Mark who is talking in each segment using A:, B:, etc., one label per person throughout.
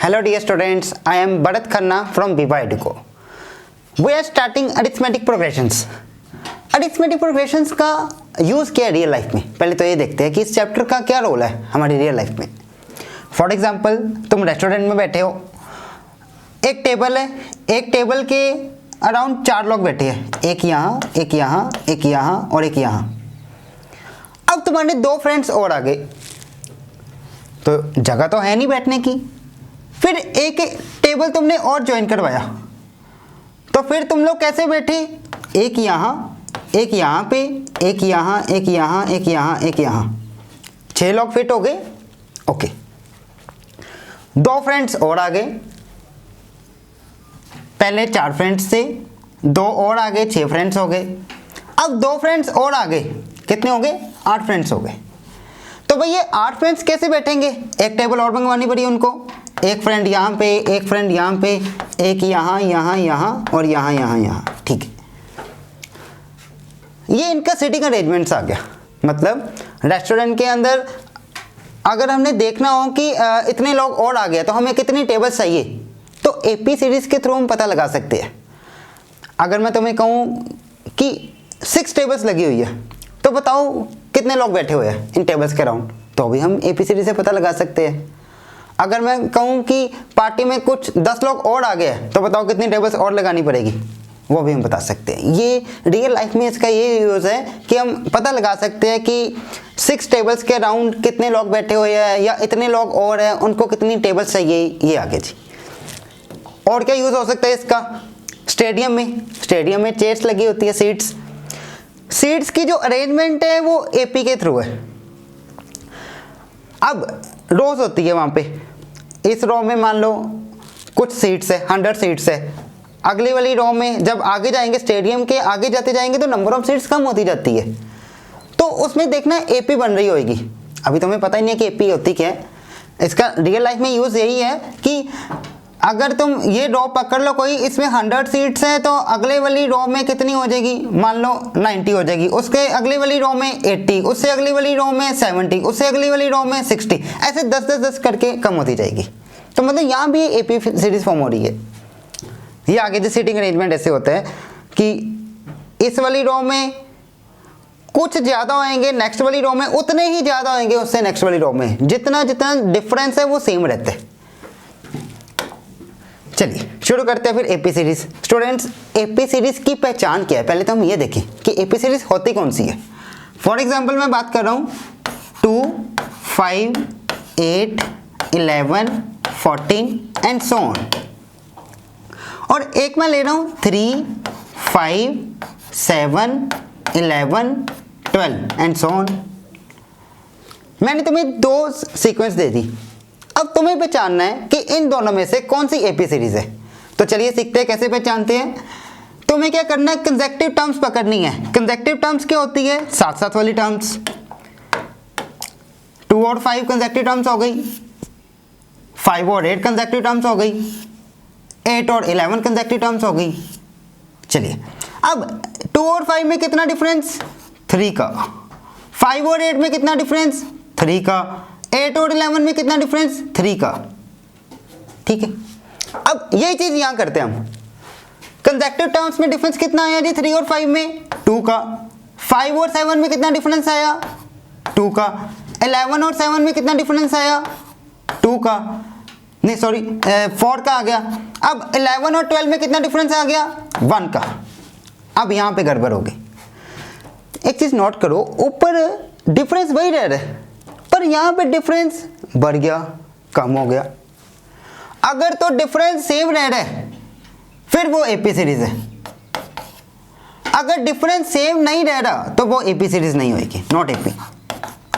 A: Hello dear students, I am Bharat Khanna from Viva Educo. We are starting arithmetic progressions. Arithmetic progressions का use क्या है real life में? पहले तो ये देखते हैं कि इस चैप्टर का क्या रोल है हमारी रियल लाइफ में। फॉर एग्जाम्पल, तुम रेस्टोरेंट में बैठे हो, एक टेबल है, एक टेबल के अराउंड 4 लोग बैठे हैं, एक यहाँ, एक यहाँ, एक यहाँ और एक यहाँ। अब तुम्हारे 2 फ्रेंड्स और आ गए, तो जगह तो है नहीं बैठने की। फिर एक टेबल तुमने और ज्वाइन करवाया, तो फिर तुम लोग कैसे बैठे? एक यहाँ, एक यहाँ पे, एक यहाँ, एक यहाँ, एक यहाँ, एक यहाँ, 6 लोग फिट हो गए। ओके, 2 फ्रेंड्स और आ गए, पहले 4 फ्रेंड्स थे, 2 और आ गए, 6 फ्रेंड्स हो गए। अब 2 फ्रेंड्स और आ गए, कितने हो गए? 8 फ्रेंड्स हो गए। तो भाई ये 8 फ्रेंड्स कैसे बैठेंगे? एक टेबल और मंगवानी पड़ी उनको, एक फ्रेंड यहाँ पे, एक फ्रेंड यहाँ पे, एक यहाँ, यहाँ, यहाँ और यहाँ, यहाँ, यहाँ। ठीक है, ये इनका सीटिंग अरेंजमेंट्स आ गया। मतलब रेस्टोरेंट के अंदर अगर हमने देखना हो कि इतने लोग और आ गए तो हमें कितनी टेबल्स चाहिए, तो एपी सीरीज के थ्रू हम पता लगा सकते हैं। अगर मैं तुम्हें कहूँ कि 6 टेबल्स लगी हुई है, तो बताओ कितने लोग बैठे हुए हैं इन टेबल्स के अराउंड, तो भी हम एपी सीरीज से पता लगा सकते हैं। अगर मैं कहूँ कि पार्टी में कुछ 10 लोग और आ गए, तो बताओ कितनी टेबल्स और लगानी पड़ेगी, वो भी हम बता सकते हैं। ये रियल लाइफ में इसका ये यूज़ है कि हम पता लगा सकते हैं कि 6 टेबल्स के अराउंड कितने लोग बैठे हुए हैं या इतने लोग और हैं, उनको कितनी टेबल्स चाहिए, ये आगे जी। और क्या यूज़ हो सकता है इसका? स्टेडियम में चेयर्स लगी होती है, सीट्स की जो अरेंजमेंट है वो एपी के थ्रू है। अब रोज होती है वहाँ पे, इस रो में मान लो कुछ सीट्स है, 100 सीट्स है। अगली वाली रो में जब आगे जाएंगे, स्टेडियम के आगे जाते जाएंगे, तो नंबर ऑफ सीट्स कम होती जाती है, तो उसमें देखना एपी बन रही होगी। अभी तुम्हें पता ही नहीं है कि एपी होती क्या है। इसका रियल लाइफ में यूज़ यही है कि अगर तुम ये रो पकड़ लो कोई, इसमें 100 सीट्स हैं, तो अगले वाली रो में कितनी हो जाएगी? मान लो 90 हो जाएगी, उसके अगली वाली रो में 80, उससे अगली वाली रो में 70, उससे अगली वाली रो में 60, ऐसे 10 करके कम होती जाएगी। तो मतलब यहाँ भी एपी सीरीज फॉर्म हो रही है। ये आगे जो सीटिंग अरेंजमेंट ऐसे होता है कि इस वाली रो में कुछ ज़्यादा होंगे, नेक्स्ट वाली रो में उतने ही ज़्यादा होंगे उससे नेक्स्ट वाली रो में, जितना जितना डिफरेंस है वो सेम रहता है। चलिए शुरू करते हैं फिर AP series. Students, AP series की पहचान क्या है? पहले तो हम ये देखें कि एपी सीरीज होती कौन सी है। फॉर एग्जांपल मैं बात कर रहा हूँ 2, 5, 8, 11, 14 एंड सो ऑन। और एक मैं ले रहा हूँ 3, 5, 7, 11, 12 एंड सो ऑन। मैंने तुम्हें 2 सीक्वेंस दे दी। अब तुम्हें पहचानना है कि इन दोनों में से कौन सी एपी सीरीज है। तो चलिए सीखते हैं कैसे पहचानते हैं। तुम्हें क्या करना है? कंसेक्टिव टर्म्स पकड़नी है। कंसेक्टिव टर्म्स क्या होती है? साथ साथ वाली टर्म्स। 2 और 5 कंसेक्टिव टर्म्स हो गई, 5 और 8 कंसेक्टिव टर्म्स हो गई, 8 और 11 कंसेक्टिव टर्म्स हो गई। चलिए अब 2 और 5 में कितना डिफरेंस? 3 का। 5 और 8 में कितना डिफरेंस? 3 का। 8 और 11 में कितना डिफरेंस? 3 का। ठीक है, अब यही चीज यहां करते हैं हम। कंसेक्टिव टर्म्स में डिफरेंस कितना आया जी? 3 और 5 में 2 का। 5 और 7 में कितना डिफरेंस आया? 2 का। 11 और 7 में कितना डिफरेंस आया? 2 का, नहीं सॉरी 4 का आ गया। अब 11 और 12 में कितना डिफरेंस आ गया? 1 का। अब यहां पे गड़बड़ हो गई। एक चीज नोट करो, ऊपर डिफरेंस वही रह रहा है, पर यहां पे डिफरेंस बढ़ गया, कम हो गया। अगर तो डिफरेंस सेम रह रहा है फिर वो एपी सीरीज है। अगर डिफरेंस सेम नहीं रह रहा तो वो एपी सीरीज नहीं होगी, नॉट एपी।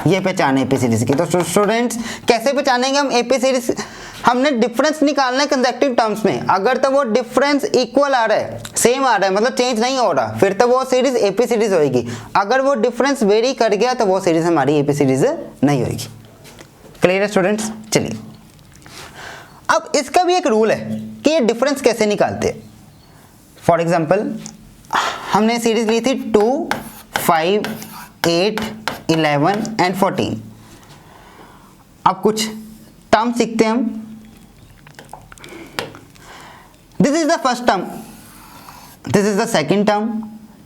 A: ये पहचान है एपी सीरीज की। तो स्टूडेंट्स, कैसे पहचानेंगे हम एपी सीरीज? हमने डिफरेंस निकालना है कंसेक्टिव टर्म्स में। अगर तो वो डिफरेंस इक्वल आ रहा है, सेम आ रहा है, मतलब चेंज नहीं हो रहा, फिर तो वो सीरीज एपी सीरीज होगी। अगर वो डिफरेंस वेरी कर गया तो वो सीरीज हमारी एपी सीरीज नहीं होगी। क्लियर है स्टूडेंट्स? चलिए, अब इसका भी एक रूल है कि ये डिफरेंस कैसे निकालते हैं। फॉर एग्जाम्पल हमने सीरीज ली थी 2, 5, 8, 11 एंड 14। अब कुछ टर्म सीखते हैं हम। This is the first term, this is the second term,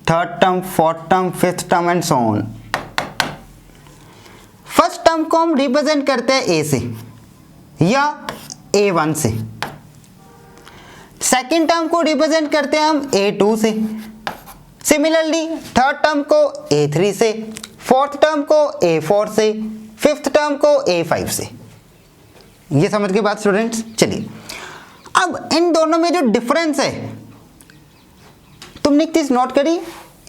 A: third term, fourth term, fifth term and so on. First term को हम रिप्रेजेंट करते हैं ए से या A1 से, सेकेंड टर्म को रिप्रेजेंट करते हैं हम A2 से, सिमिलरली थर्ड टर्म को A3 से, फोर्थ टर्म को A4 से, फिफ्थ टर्म को A5 से। ये समझ के बाद स्टूडेंट्स, चलिए अब इन दोनों में जो डिफरेंस है, तुमने एक चीज नोट करी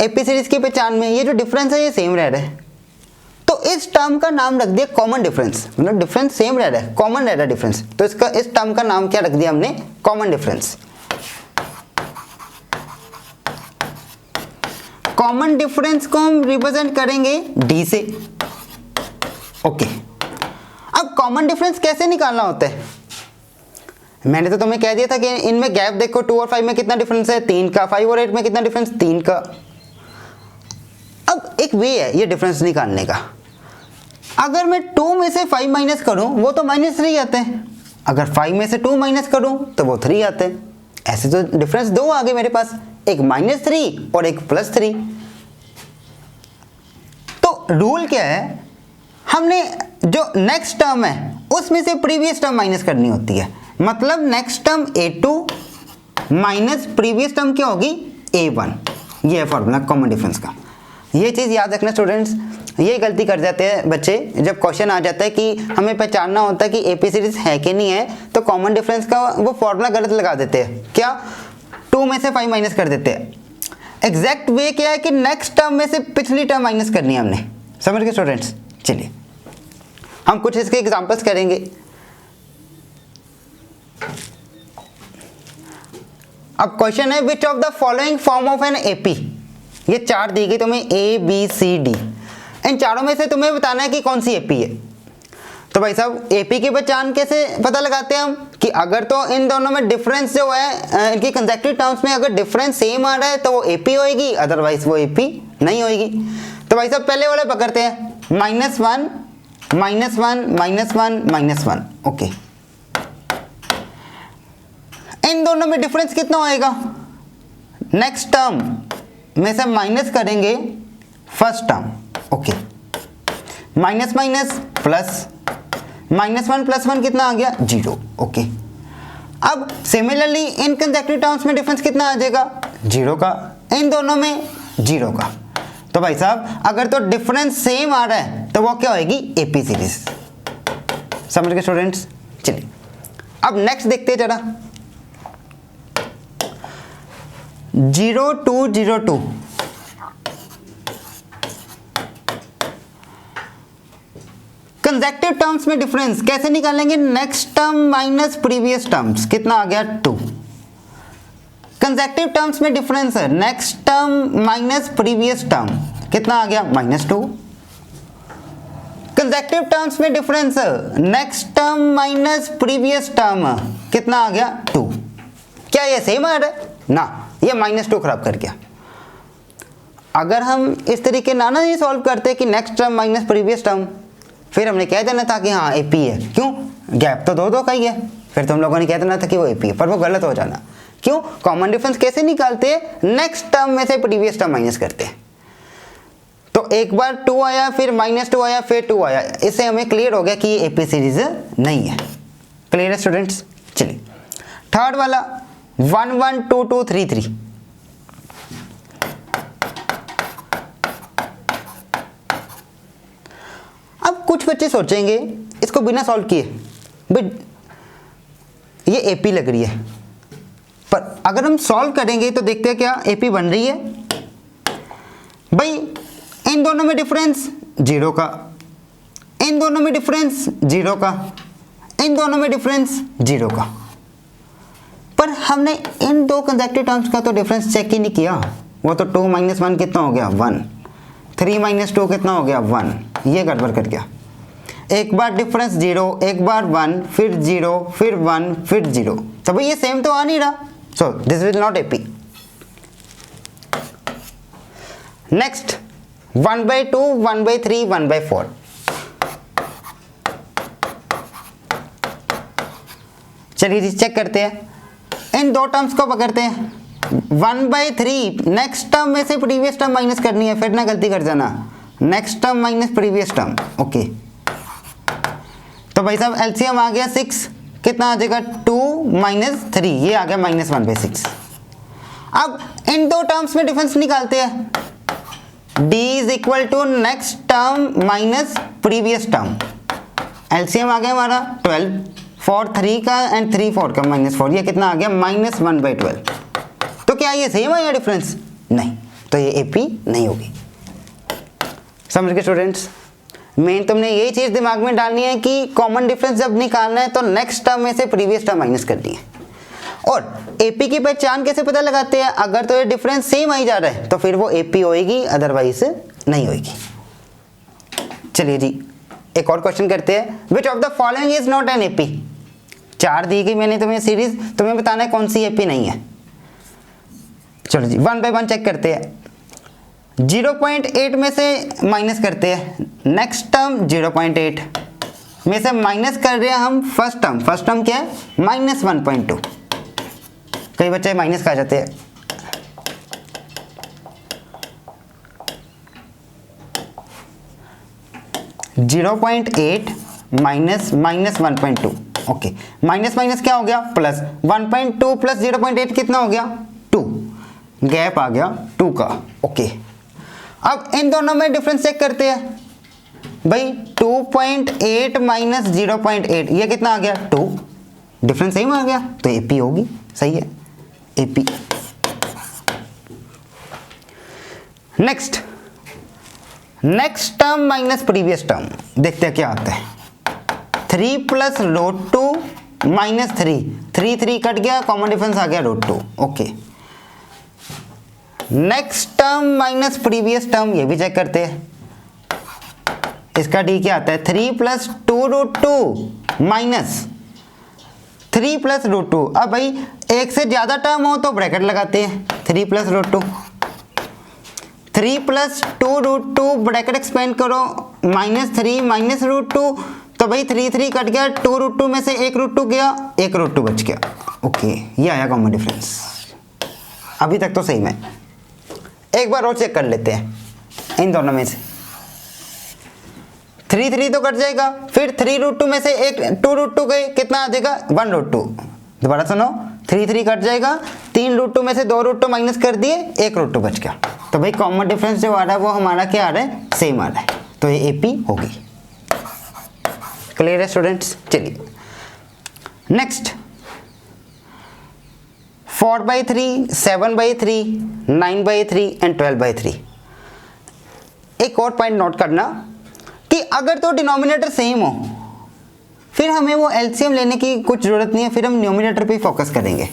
A: एपी सीरीज की पहचान में, ये जो डिफरेंस है ये सेम रह रहा है, तो इस टर्म का नाम रख दिया कॉमन डिफरेंस, मतलब डिफरेंस सेम रह रहा है, कॉमन रह रहा है डिफरेंस, तो इसका इस टर्म का नाम क्या रख दिया हमने, कॉमन डिफरेंस। कॉमन डिफरेंस को हम रिप्रेजेंट करेंगे डी से। ओके, अब कॉमन डिफरेंस कैसे निकालना होता है, मैंने तो तुम्हें कह दिया था कि इनमें गैप देखो, 2 और 5 में कितना डिफरेंस है, 3 का, 5 और 8 में कितना डिफरेंस, 3 का। अब एक वे है ये डिफरेंस निकालने का, अगर मैं 2 में से 5 माइनस करूं वो तो -3 आते हैं, अगर 5 में से 2 माइनस करूं तो वो 3 आते हैं। ऐसे तो डिफरेंस दो आ गए मेरे पास, एक -3 और एक +3। तो रूल क्या है, हमने जो नेक्स्ट टर्म है उसमें से प्रीवियस टर्म माइनस करनी होती है, मतलब next term A2 minus previous term क्या होगी, A1। ये है फॉर्मूला कॉमन डिफरेंस का। ये चीज़ याद रखना स्टूडेंट्स, ये गलती कर जाते हैं बच्चे, जब क्वेश्चन आ जाता है कि हमें पहचानना होता है कि एपी सीरीज है कि नहीं है, तो कॉमन डिफरेंस का वो फॉर्मूला गलत लगा देते हैं, क्या 2 में से 5 माइनस कर देते हैं। एग्जैक्ट वे क्या है कि नेक्स्ट टर्म में से पिछली टर्म माइनस करनी है हमने, समझ गए स्टूडेंट्स। चलिए हम कुछ इसके एग्जांपल्स करेंगे। अब क्वेश्चन है which of the following form of an AP, ये 4 दी गई तुम्हें ABCD, इन चारों में से तुम्हें बताना है कि कौन सी एपी है। तो भाई साहब एपी की पहचान कैसे पता लगाते हैं हम, कि अगर तो इन दोनों में डिफरेंस जो है इनकी कंसेक्यूटिव टर्म्स में अगर डिफरेंस सेम आ रहा है तो वो एपी होएगी, अदरवाइज वो एपी नहीं होएगी। तो भाई साहब पहले वाले पकड़ते हैं, -1 -1 -1 -1। ओके, इन दोनों में डिफरेंस कितना होएगा, नेक्स्ट टर्म में से माइनस करेंगे first term. Okay, minus minus plus, -1 + 1 कितना आ गया, 0। ओके, अब सिमिलरली इन कंसेक्यूटिव टर्म्स में डिफरेंस कितना आ जाएगा, 0 का, इन दोनों में 0 का। तो भाई साहब अगर तो डिफरेंस सेम आ रहा है तो वो क्या होएगी, एपी सीरीज। समझ गए स्टूडेंट्स। चलिए अब नेक्स्ट देखते हैं जरा, 0202 कंसेक्यूटिव टर्म्स में डिफरेंस कैसे निकालेंगे, next term minus previous terms, कितना आ गया 2। कंसेक्यूटिव टर्म्स में डिफरेंस है next term minus previous term, कितना आ गया -2। कंसेक्यूटिव टर्म्स में डिफरेंस है next term minus previous term, कितना आ गया 2। क्या ये सेम आ रहा है ना, ये -2 खराब कर गया। अगर हम इस तरीके ना ये सॉल्व करते कि next term minus previous term, फिर हमने कह देना था कि हाँ एपी है, क्यों, गैप तो दो का ही है, फिर तुम लोगों ने कह देना था कि वो एपी है, पर वो गलत हो जाना। क्यों, कॉमन डिफरेंस कैसे निकालते हैं, नेक्स्ट टर्म में से प्रीवियस टर्म माइनस करते हैं। तो एक बार 2 आया, फिर -2 आया, फिर 2 आया, इससे हमें क्लियर हो गया कि ये एपी सीरीज नहीं है। क्लियर है स्टूडेंट्स। चलिए थर्ड वाला 1 1 2 2 3 3। अब कुछ बच्चे सोचेंगे इसको बिना सॉल्व किए, भाई ये एपी लग रही है, पर अगर हम सॉल्व करेंगे तो देखते हैं क्या एपी बन रही है। भाई इन दोनों में डिफरेंस 0 का, इन दोनों में डिफरेंस 0 का, इन दोनों में डिफरेंस 0 का, पर हमने इन दो कंसेक्यूटिव टर्म्स का तो डिफरेंस चेक ही नहीं किया। वो तो 2 - 1 कितना हो गया 1, 3 - 2 कितना हो गया 1, ये गड़बड़ कर गया। एक बार डिफरेंस 0, एक बार 1, फिर 0, फिर 1, फिर 0, तो भाई ये सेम तो आ नहीं रहा, so this will not AP. Next 1/2 1/3 1/4। चलिए जी चेक करते हैं। इन दो टर्म्स को पकड़ते हैं, 1/3 नेक्स्ट टर्म में से प्रीवियस टर्म माइनस करनी है, फिर ना गलती कर जाना, next term minus previous term. Okay, तो भाई साहब एलसीएम आ गया 6, कितना आ जाएगा 2 - 3, ये आ गया -1/6। अब इन दो टर्म्स में डिफरेंस निकालते हैं, d = next term minus previous term. LCM आ गया हमारा 12, 4 3 का एंड 3 4 का -4, ये कितना आ गया -1/12। तो क्या ये सेम है या डिफरेंस? नहीं, तो ये एपी नहीं होगी। समझ गए स्टूडेंट्स? मेन तुमने ये चीज दिमाग में डालनी है कि कॉमन डिफरेंस जब निकालना है तो नेक्स्ट टर्म में से प्रीवियस टर्म माइनस करनी है। और एपी की पहचान कैसे पता लगाते हैं? अगर तो ये डिफरेंस सेम आई जा रहा है तो फिर वो एपी होएगी, अदरवाइज नहीं होएगी। चलिए जी, एक और क्वेश्चन करते हैं, which of the following is not an AP. 4 दी गई मैंने तुम्हें सीरीज, तुम्हें बताना है कौन सी एपी नहीं है। चलो जी, 1 बाय 1 चेक करते हैं। 0.8 में से माइनस करते हैं, नेक्स्ट टर्म 0.8 में से माइनस कर रहे हैं हम फर्स्ट टर्म क्या है -1.2। कई बच्चे माइनस खा जाते हैं। -0.8 माइनस 1.2। ओके, माइनस क्या हो गया प्लस, 1.2 प्लस 0.8 कितना हो गया 2, गैप आ गया 2 का। ओके, अब इन दोनों में डिफरेंस चेक करते हैं भाई, 2.8 माइनस 0.8 ये कितना आ गया 2, डिफरेंस सेम आ गया तो एपी होगी। सही है, AP. Next term minus previous term, देखते हैं क्या आता है। 3 + √2 - 3 3 कट गया, कॉमन डिफरेंस आ गया √2। Okay, next term minus previous term, ये भी चेक करते हैं। इसका डी क्या आता है, 3 + 2√2 माइनस 3 + √2। अब भाई एक से ज्यादा टर्म हो तो ब्रैकेट लगाते हैं, 3 + √2, 3 + 2√2 ब्रैकेट एक्सपेंड करो, -3 - √2, तो भाई 3 3 कट गया, 2√2 में से 1 √2 गया, 1 √2 बच गया। ओके, ये आया कॉमन डिफरेंस। अभी तक तो सही है। एक बार और चेक कर लेते हैं इन दोनों में से। 3 3 तो कट जाएगा, फिर 3 √2 में से 2 √2 गए, कितना आ जाएगा 1 √2। दोबारा सुनो, 3 3 कट जाएगा, 3 √2 में से 2 √2 माइनस कर दिए, 1 √2 बच गया। तो भाई कॉमन डिफरेंस जो आ रहा है वो हमारा क्या आ रहा है, सेम आ रहा है, तो ये एपी होगी। क्लियर है स्टूडेंट्स? चलिए नेक्स्ट, 4/3, 7/3, 9/3 एंड 12/3। एक और पॉइंट नोट करना कि अगर तो डिनोमिनेटर सेम हो फिर हमें वो एलसीएम लेने की कुछ जरूरत नहीं है, फिर हम न्यूमरेटर पे ही फोकस करेंगे।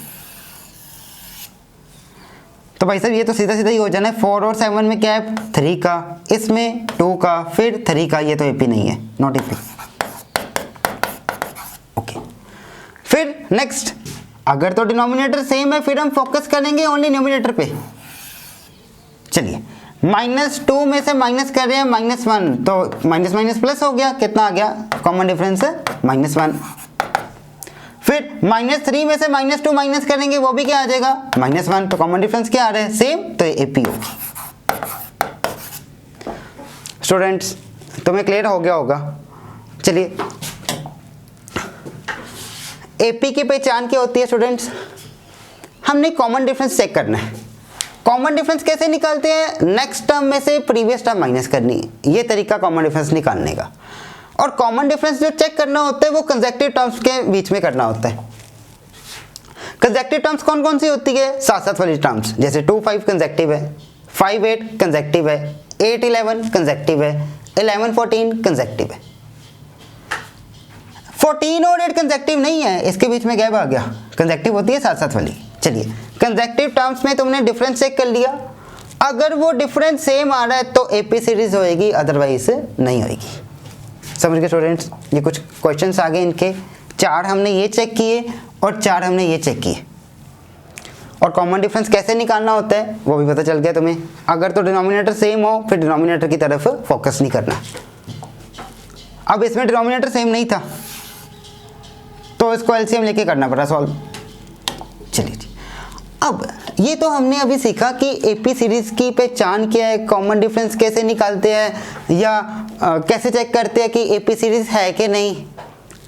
A: तो भाई साहब ये तो सीधा सीधा ही हो जाना है। 4 और 7 में क्या है 3 का, इसमें 2 का, फिर 3 का, ये तो एपी नहीं है, नॉट एपी। ओके, फिर नेक्स्ट, अगर तो डिनोमिनेटर सेम है फिर हम फोकस करेंगे ओनली न्यूमरेटर पे। चलिए, -2 में से माइनस कर रहे हैं -1, तो माइनस माइनस प्लस हो गया, कितना आ गया कॉमन डिफरेंस है -1। फिर -3 में से -2 माइनस करेंगे, वो भी क्या आ जाएगा -1, तो कॉमन डिफरेंस क्या आ रहा है सेम, तो ये एपी होगी। स्टूडेंट्स तुम्हें क्लियर हो गया होगा। चलिए, एपी की पहचान क्या होती है स्टूडेंट्स, हमने कॉमन डिफरेंस चेक करना है। कॉमन डिफरेंस कैसे निकालते हैं, नेक्स्ट टर्म में से प्रीवियस टर्म माइनस करनी, ये तरीका कॉमन डिफरेंस निकालने का। और कॉमन डिफरेंस जो चेक करना होता है वो कंसेक्यूटिव टर्म्स के बीच में करना होता है। कंसेक्यूटिव टर्म्स कौन कौन सी होती है, साथ साथ वाली टर्म्स, जैसे 2 5 कंसेक्यूटिव है, 5 8 कंसेक्यूटिव है, 8 11 कंसेक्यूटिव है, 11 14 कंसेक्यूटिव है। 14 और 8 कंसेक्यूटिव नहीं है, इसके बीच में गैप आ गया, कंसेक्यूटिव होती है साथ साथ वाली। चलिए, कंसेक्यूटिव टर्म्स में तुमने डिफरेंस चेक कर लिया, अगर वो डिफरेंस सेम आ रहा है तो एपी सीरीज होएगी, अदरवाइज नहीं होएगी। समझ गए स्टूडेंट्स? ये कुछ क्वेश्चंस आ गए इनके, 4 हमने ये चेक किए और 4 हमने ये चेक किए। और कॉमन डिफरेंस कैसे निकालना होता है वो भी पता चल गया तुम्हें। अगर तो डिनोमिनेटर सेम हो फिर डिनोमिनेटर की तरफ फोकस नहीं करना। अब इसमें डिनोमिनेटर सेम नहीं था तो इसको एलसीएम लेके करना पड़ा सॉल्व। चलिए, अब ये तो हमने अभी सीखा कि एपी सीरीज की पहचान क्या है, कॉमन डिफरेंस कैसे निकालते हैं, या कैसे चेक करते हैं कि एपी सीरीज है कि नहीं,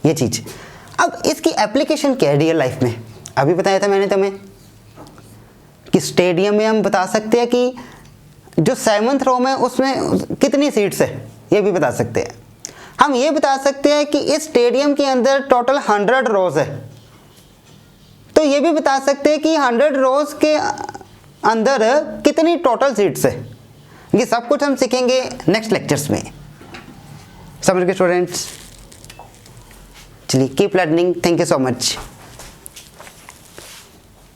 A: ये चीज़। अब इसकी एप्लीकेशन क्या है रियल लाइफ में, अभी बताया था मैंने तुम्हें कि स्टेडियम में हम बता सकते हैं कि जो 7th रो में उसमें कितनी सीट्स है, ये भी बता सकते हैं। हम ये बता सकते हैं कि इस स्टेडियम के अंदर टोटल 100 रोज है, तो ये भी बता सकते हैं कि 100 रोज के अंदर कितनी टोटल सीट्स है। ये सब कुछ हम सीखेंगे नेक्स्ट लेक्चर्स में। समझ गए स्टूडेंट्स? चलिए, keep learning. Thank you so much.